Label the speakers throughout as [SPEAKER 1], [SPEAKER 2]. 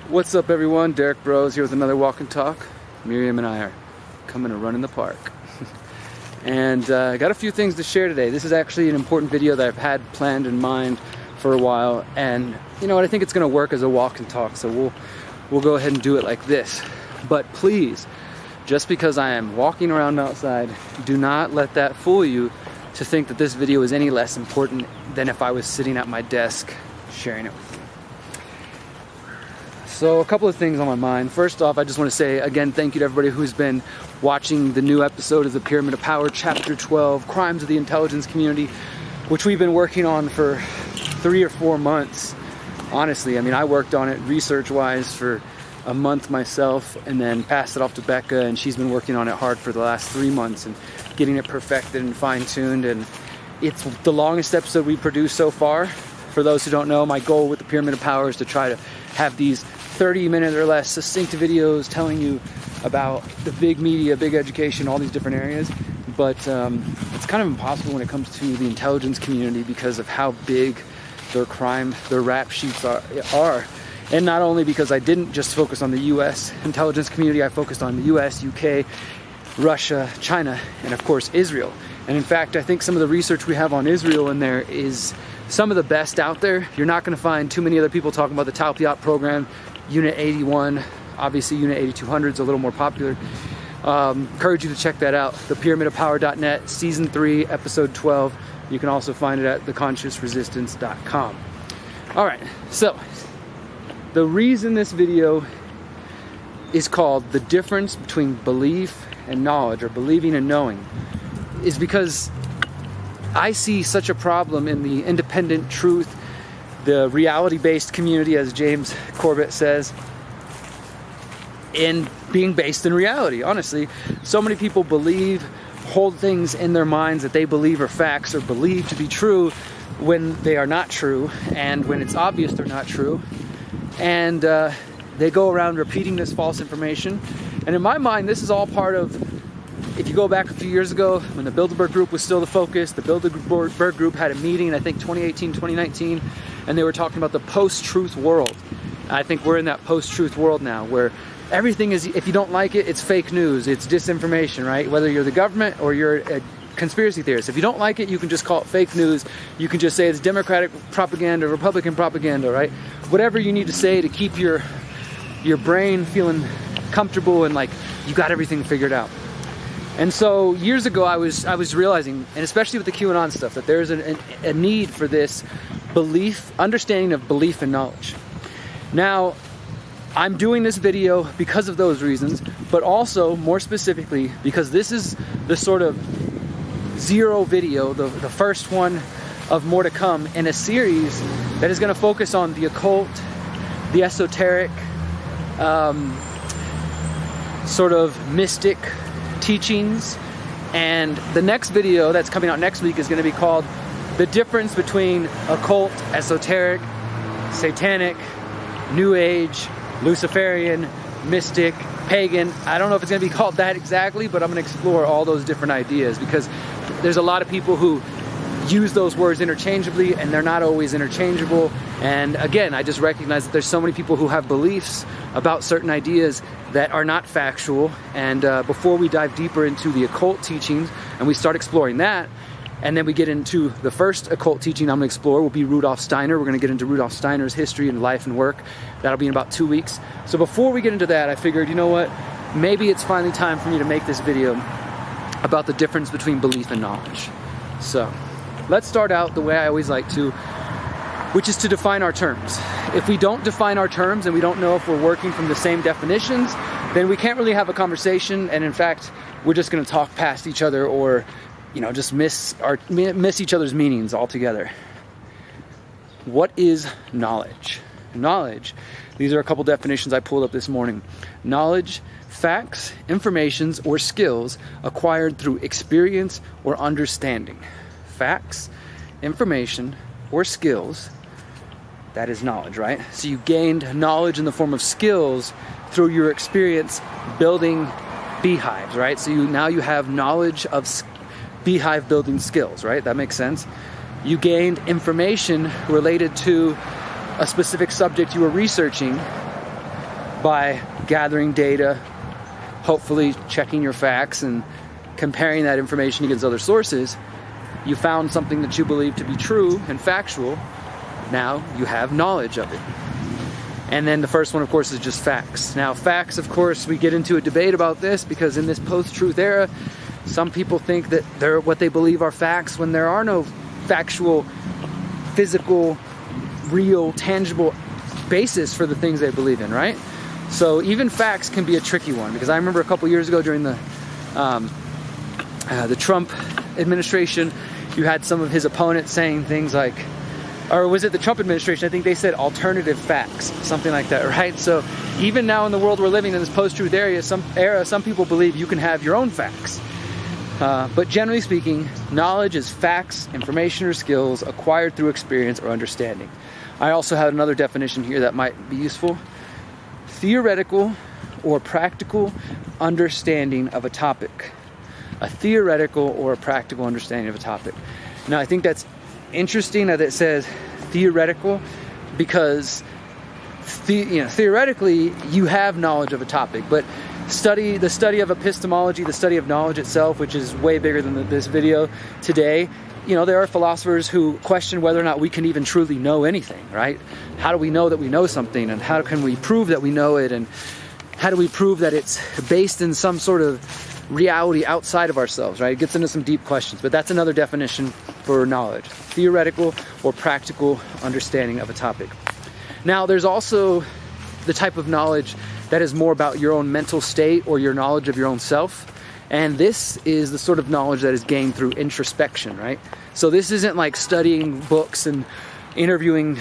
[SPEAKER 1] What's up, everyone? Derrick Broze here with another Walk and Talk. Miriam and I are coming to run in the park. And I got a few things to share today. This is actually an important video that I've had planned in mind for a while, and you know what, I think it's going to work as a walk and talk, so we'll go ahead and do it like this. But please, just because I am walking around outside, do not let that fool you to think that this video is any less important than if I was sitting at my desk sharing it with you. So a couple of things on my mind. First off, I just want to say again, thank you to everybody who's been watching the new episode of the Pyramid of Power, Chapter 12, Crimes of the Intelligence Community, which we've been working on for 3 or 4 months. Honestly, I mean, I worked on it research-wise for a month myself and then passed it off to Becca, and she's been working on it hard for the last 3 months and getting it perfected and fine-tuned, and it's the longest episode we've produced so far. For those who don't know, my goal with the Pyramid of Power is to try to have these 30-minute or less succinct videos telling you about the big media, big education, all these different areas. But it's kind of impossible when it comes to the intelligence community because of how big their rap sheets are. And not only because I didn't just focus on the US intelligence community, I focused on the US, UK, Russia, China, and of course Israel. And in fact, I think some of the research we have on Israel in there is some of the best out there. You're not going to find too many other people talking about the Talpiot program, Unit 81, obviously Unit 8200 is a little more popular. Encourage you to check that out, thepyramidofpower.net, Season 3, Episode 12. You can also find it at theconsciousresistance.com. All right, so the reason this video is called The Difference Between Belief and Knowledge, or Believing and Knowing, is because I see such a problem in the independent truth, the reality-based community, as James Corbett says, in being based in reality. Honestly, so many people hold things in their minds that they believe are facts or believe to be true when they are not true, and when it's obvious they're not true. And they go around repeating this false information. And in my mind, this is all part of, if you go back a few years ago, when the Bilderberg Group was still the focus, the Bilderberg Group had a meeting, I think 2018, 2019, and they were talking about the post-truth world. I think we're in that post-truth world now, where everything is, if you don't like it, it's fake news, it's disinformation, right? Whether you're the government or you're a conspiracy theorist. If you don't like it, you can just call it fake news. You can just say it's Democratic propaganda, Republican propaganda, right? Whatever you need to say to keep your brain feeling comfortable and like you got everything figured out. And so years ago, I was realizing, and especially with the QAnon stuff, that there's a need for this understanding of belief and knowledge. Now, I'm doing this video because of those reasons, but also more specifically because this is the sort of zero video, the first one of more to come in a series that is going to focus on the occult, the esoteric, sort of mystic teachings. And the next video that's coming out next week is going to be called The Difference Between Occult, Esoteric, Satanic, New Age, Luciferian, Mystic, Pagan. I don't know if it's going to be called that exactly, but I'm going to explore all those different ideas, because there's a lot of people who use those words interchangeably, and they're not always interchangeable. And again, I just recognize that there's so many people who have beliefs about certain ideas that are not factual. And before we dive deeper into the occult teachings and we start exploring that, and then we get into the first occult teaching I'm going to explore will be Rudolf Steiner. We're going to get into Rudolf Steiner's history and life and work. That'll be in about 2 weeks. So before we get into that, I figured, you know what? Maybe it's finally time for me to make this video about the difference between belief and knowledge. So let's start out the way I always like to, which is to define our terms. If we don't define our terms and we don't know if we're working from the same definitions, then we can't really have a conversation. And in fact, we're just going to talk past each other, or just miss each other's meanings altogether. What is knowledge? Knowledge, these are a couple definitions I pulled up this morning. Knowledge, facts, informations, or skills acquired through experience or understanding. Facts, information, or skills, that is knowledge, right? So you gained knowledge in the form of skills through your experience building beehives, right? So now you have knowledge of beehive building skills, right? That makes sense. You gained information related to a specific subject you were researching by gathering data, hopefully checking your facts and comparing that information against other sources, you found something that you believe to be true and factual. Now you have knowledge of it. And then the first one, of course, is just facts. Now, facts, of course, we get into a debate about this because in this post-truth era, some people think that what they believe are facts when there are no factual, physical, real, tangible basis for the things they believe in, right? So even facts can be a tricky one, because I remember a couple years ago during the Trump administration, you had some of his opponents saying things like, or was it the Trump administration? I think they said alternative facts, something like that, right? So even now in the world we're living in, this post-truth era, some people believe you can have your own facts. But generally speaking, knowledge is facts, information, or skills acquired through experience or understanding. I also had another definition here that might be useful. Theoretical or practical understanding of a topic. A theoretical or a practical understanding of a topic. Now, I think that's interesting that it says theoretical, because theoretically you have knowledge of a topic, but the study of epistemology, the study of knowledge itself, which is way bigger than this video today, there are philosophers who question whether or not we can even truly know anything, right? How do we know that we know something, and how can we prove that we know it, and how do we prove that it's based in some sort of reality outside of ourselves, right? It gets into some deep questions, but that's another definition for knowledge. Theoretical or practical understanding of a topic. Now, there's also the type of knowledge that is more about your own mental state or your knowledge of your own self. And this is the sort of knowledge that is gained through introspection, right? So this isn't like studying books and interviewing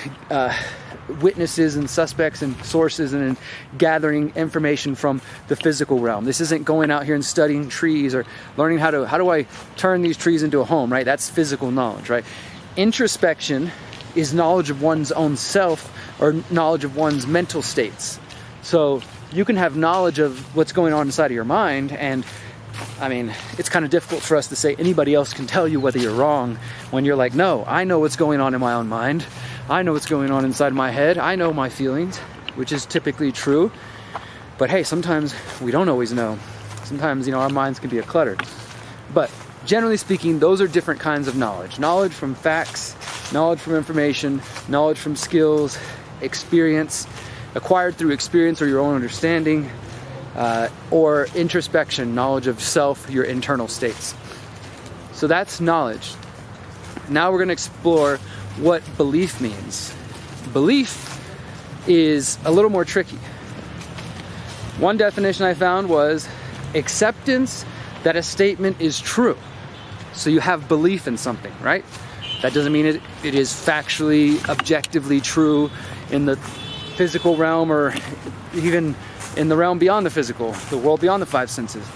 [SPEAKER 1] witnesses and suspects and sources and gathering information from the physical realm. This isn't going out here and studying trees or learning how do I turn these trees into a home, right? That's physical knowledge, right? Introspection is knowledge of one's own self or knowledge of one's mental states. So you can have knowledge of what's going on inside of your mind, and I mean, it's kind of difficult for us to say anybody else can tell you whether you're wrong when you're like, no, I know what's going on in my own mind. I know what's going on inside my head. I know my feelings, which is typically true. But hey, sometimes we don't always know. Sometimes, our minds can be a clutter. But generally speaking, those are different kinds of knowledge. Knowledge from facts, knowledge from information, knowledge from skills, experience, acquired through experience or your own understanding, or introspection, knowledge of self, your internal states. So that's knowledge. Now we're going to explore what belief means. Belief is a little more tricky. One definition I found was acceptance that a statement is true. So you have belief in something, right? That doesn't mean it is factually, objectively true in the physical realm or even in the realm beyond the physical, the world beyond the five senses.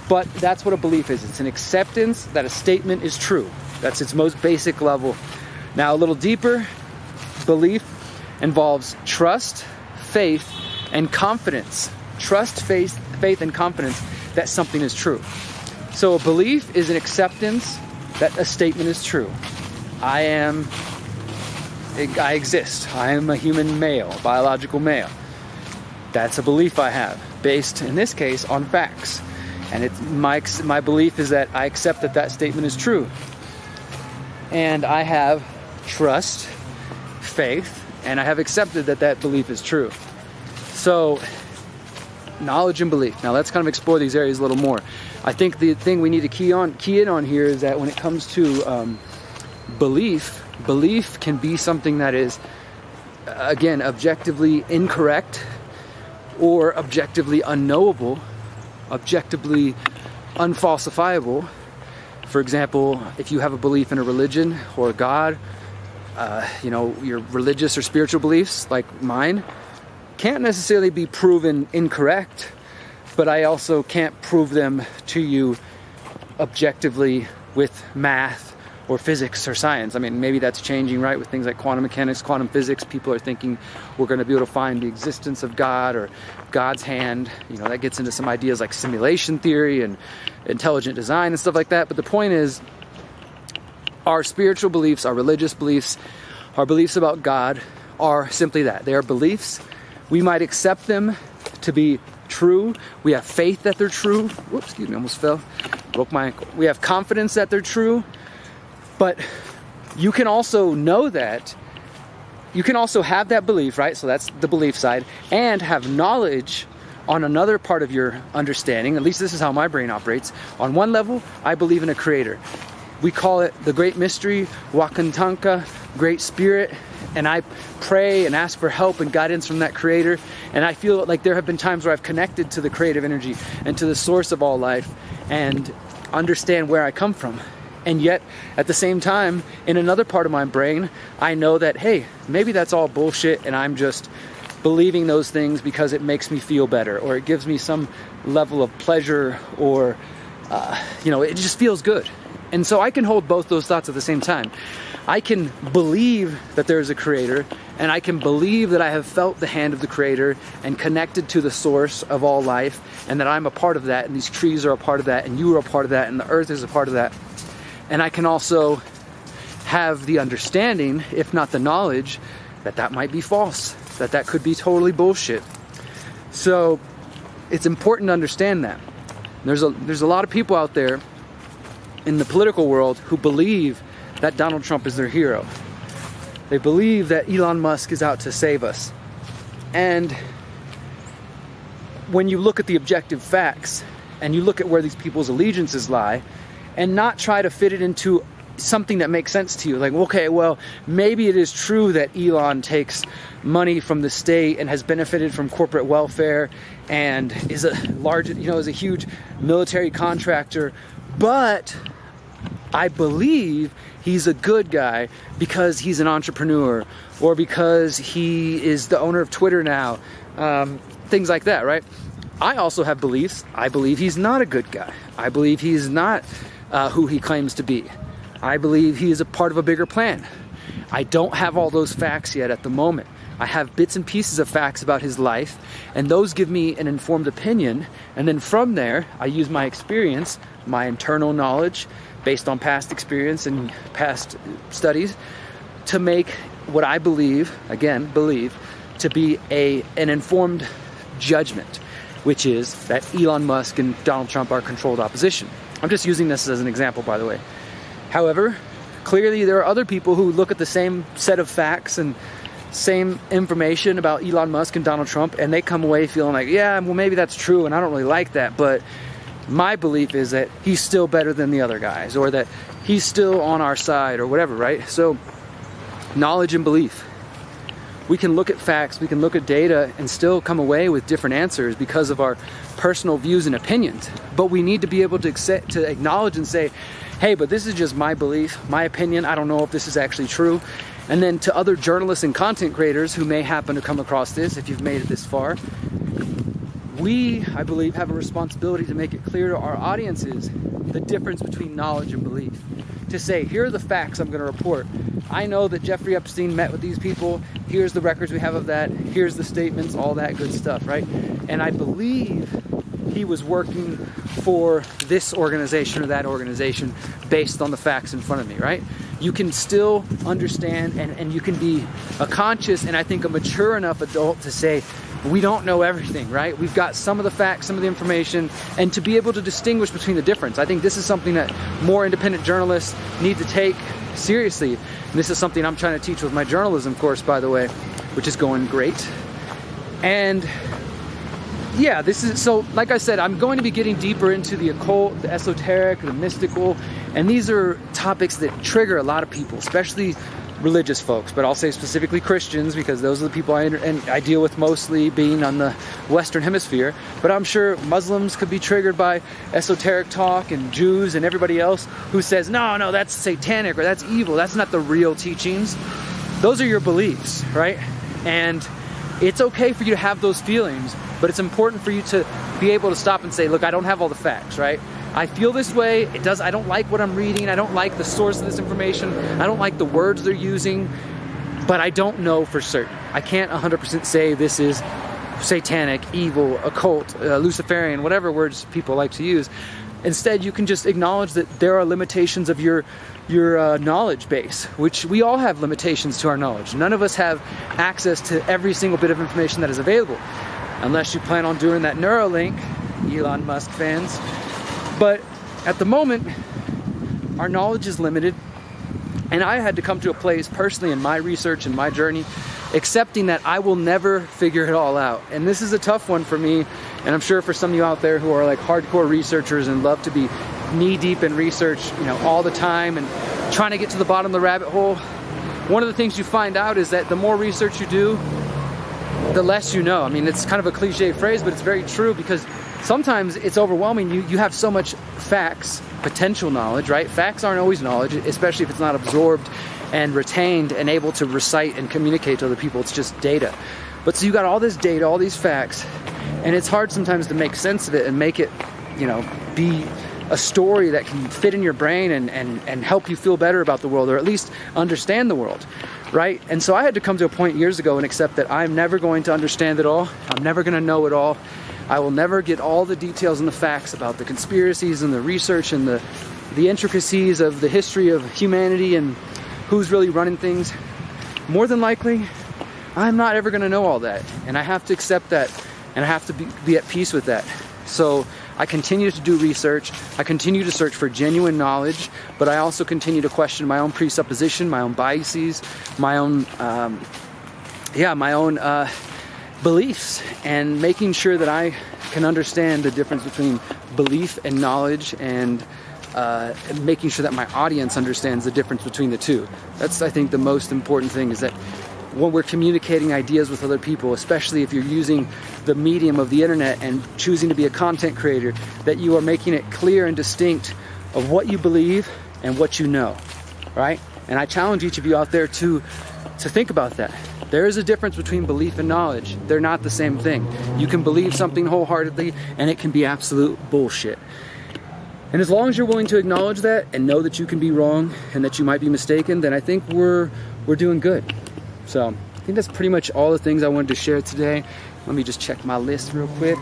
[SPEAKER 1] But that's what a belief is. It's an acceptance that a statement is true. That's its most basic level. Now, a little deeper, belief involves trust, faith, and confidence. Trust, faith, and confidence that something is true. So a belief is an acceptance that a statement is true. I exist. I am a human male, biological male. That's a belief I have, based, in this case, on facts. And my belief is that I accept that statement is true. And I have trust, faith, and I have accepted that belief is true. So, knowledge and belief. Now let's kind of explore these areas a little more. I think the thing we need to key in on here is that when it comes to belief can be something that is, again, objectively incorrect or objectively unknowable, objectively unfalsifiable. For example, if you have a belief in a religion or a God, your religious or spiritual beliefs, like mine, can't necessarily be proven incorrect, but I also can't prove them to you objectively with math or physics or science. I mean, maybe that's changing, right? With things like quantum mechanics, quantum physics, people are thinking we're going to be able to find the existence of God or God's hand. That gets into some ideas like simulation theory and intelligent design and stuff like that. But the point is, our spiritual beliefs, our religious beliefs, our beliefs about God are simply that. They are beliefs. We might accept them to be true. We have faith that they're true. Whoops, excuse me, almost fell. Broke my ankle. We have confidence that they're true. But you can also know that. You can also have that belief, right? So that's the belief side. And have knowledge on another part of your understanding. At least this is how my brain operates. On one level, I believe in a creator. We call it the great mystery, Wakantanka, great spirit. And I pray and ask for help and guidance from that creator. And I feel like there have been times where I've connected to the creative energy and to the source of all life and understand where I come from. And yet, at the same time, in another part of my brain, I know that, hey, maybe that's all bullshit and I'm just believing those things because it makes me feel better or it gives me some level of pleasure or, it just feels good. And so I can hold both those thoughts at the same time. I can believe that there is a creator, and I can believe that I have felt the hand of the creator and connected to the source of all life, and that I'm a part of that, and these trees are a part of that, and you are a part of that, and the earth is a part of that. And I can also have the understanding, if not the knowledge, that that might be false, that that could be totally bullshit. So it's important to understand that. There's a lot of people out there in the political world who believe that Donald Trump is their hero. They believe that Elon Musk is out to save us. And when you look at the objective facts and you look at where these people's allegiances lie and not try to fit it into something that makes sense to you, like, okay, well, maybe it is true that Elon takes money from the state and has benefited from corporate welfare and is a large, is a huge military contractor, but I believe he's a good guy because he's an entrepreneur or because he is the owner of Twitter now, things like that, right? I also have beliefs. I believe he's not a good guy. I believe he's not who he claims to be. I believe he is a part of a bigger plan. I don't have all those facts yet at the moment. I have bits and pieces of facts about his life, and those give me an informed opinion. And then from there, I use my experience, my internal knowledge, based on past experience and past studies, to make what I believe to be an informed judgment, which is that Elon Musk and Donald Trump are controlled opposition. I'm just using this as an example, by the way. However, clearly there are other people who look at the same set of facts and same information about Elon Musk and Donald Trump, and they come away feeling like, yeah, well, maybe that's true, and I don't really like that, but my belief is that he's still better than the other guys, or that he's still on our side, or whatever, right? So, knowledge and belief. We can look at facts, we can look at data, and still come away with different answers because of our personal views and opinions. But we need to be able to acknowledge and say, hey, but this is just my belief, my opinion, I don't know if this is actually true. And then to other journalists and content creators who may happen to come across this, if you've made it this far, we, I believe, have a responsibility to make it clear to our audiences the difference between knowledge and belief. To say, here are the facts I'm going to report. I know that Jeffrey Epstein met with these people. Here's the records we have of that. Here's the statements, all that good stuff, right? And I believe he was working for this organization or that organization based on the facts in front of me, right? You can still understand and you can be a conscious and I think a mature enough adult to say, we don't know everything, right? We've got some of the facts, some of the information, and to be able to distinguish between the difference. I think this is something that more independent journalists need to take seriously. And this is something I'm trying to teach with my journalism course, by the way, which is going great. And yeah, this is, so like I said, I'm going to be getting deeper into the occult, the esoteric, the mystical, and these are topics that trigger a lot of people, especially religious folks, but I'll say specifically Christians because those are the people I deal with mostly being on the Western Hemisphere. But I'm sure Muslims could be triggered by esoteric talk, and Jews and everybody else who says, no, that's satanic or that's evil. That's not the real teachings. Those are your beliefs, right? And it's okay for you to have those feelings, but it's important for you to be able to stop and say, look, I don't have all the facts, right? I feel this way. I don't like what I'm reading. I don't like the source of this information. I don't like the words they're using, but I don't know for certain. I can't 100% say this is satanic, evil, occult, Luciferian, whatever words people like to use. Instead, you can just acknowledge that there are limitations of your knowledge base, which we all have limitations to our knowledge. None of us have access to every single bit of information that is available. unless you plan on doing that Neuralink, Elon Musk fans. But at the moment, our knowledge is limited, and I had to come to a place personally in my research and my journey, accepting that I will never figure it all out. And this is a tough one for me, and I'm sure for some of you out there who are like hardcore researchers and love to be knee deep in research, you know, all the time and trying to get to the bottom of the rabbit hole. One of the things you find out is that the more research you do, the less you know. I mean, it's kind of a cliche phrase, but it's very true, because sometimes it's overwhelming. You have so much facts, potential knowledge, right? Facts aren't always knowledge, especially if it's not absorbed and retained and able to recite and communicate to other people. It's just data. But so you got all this data, all these facts, and it's hard sometimes to make sense of it and make it, you know, be a story that can fit in your brain and help you feel better about the world, or at least understand the world, right? And so I had to come to a point years ago and accept that I'm never going to understand it all. I'm never going to know it all. I will never get all the details and the facts about the conspiracies and the research and the intricacies of the history of humanity and who's really running things. More than likely, I'm not ever going to know all that, and I have to accept that, and I have to be at peace with that. So I continue to do research, I continue to search for genuine knowledge, but I also continue to question my own presupposition, my own biases, my own beliefs, and making sure that I can understand the difference between belief and knowledge, and making sure that my audience understands the difference between the two. That's, I think, the most important thing, is that when we're communicating ideas with other people, especially if you're using the medium of the internet and choosing to be a content creator, that you are making it clear and distinct of what you believe and what you know, right? And I challenge each of you out there to think about that. There is a difference between belief and knowledge. They're not the same thing. You can believe something wholeheartedly, and it can be absolute bullshit. And as long as you're willing to acknowledge that and know that you can be wrong and that you might be mistaken, then I think we're doing good. So I think that's pretty much all the things I wanted to share today. Let me just check my list real quick.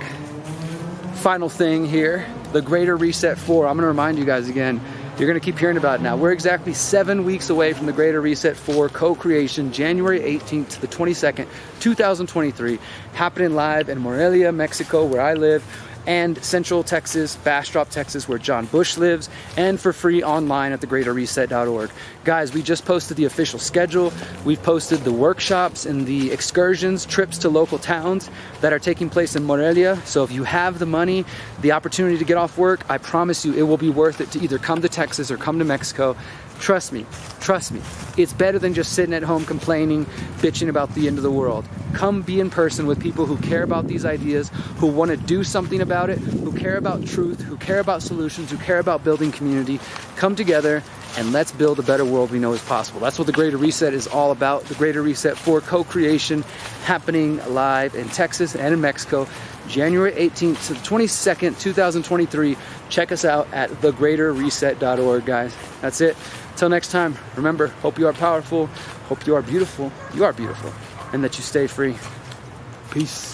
[SPEAKER 1] Final thing here, the Greater Reset 4. I'm going to remind you guys again, you're going to keep hearing about it now. We're exactly 7 weeks away from the Greater Reset 4 co-creation, January 18th to the 22nd, 2023, happening live in Morelia, Mexico, where I live, and Central Texas, Bastrop, Texas, where John Bush lives, and for free online at thegreaterreset.org. Guys, we just posted the official schedule. We've posted the workshops and the excursions, trips to local towns that are taking place in Morelia. So if you have the money, the opportunity to get off work, I promise you it will be worth it to either come to Texas or come to Mexico. Trust me, it's better than just sitting at home complaining, bitching about the end of the world. Come be in person with people who care about these ideas, who want to do something about it, who care about truth, who care about solutions, who care about building community. Come together and let's build a better world we know is possible. That's what the Greater Reset is all about. The Greater Reset 4 co-creation happening live in Texas and in Mexico, January 18th to the 22nd, 2023. Check us out at thegreaterreset.org, guys. That's it. Till next time, remember, hope you are powerful, hope you are beautiful, and that you stay free. Peace.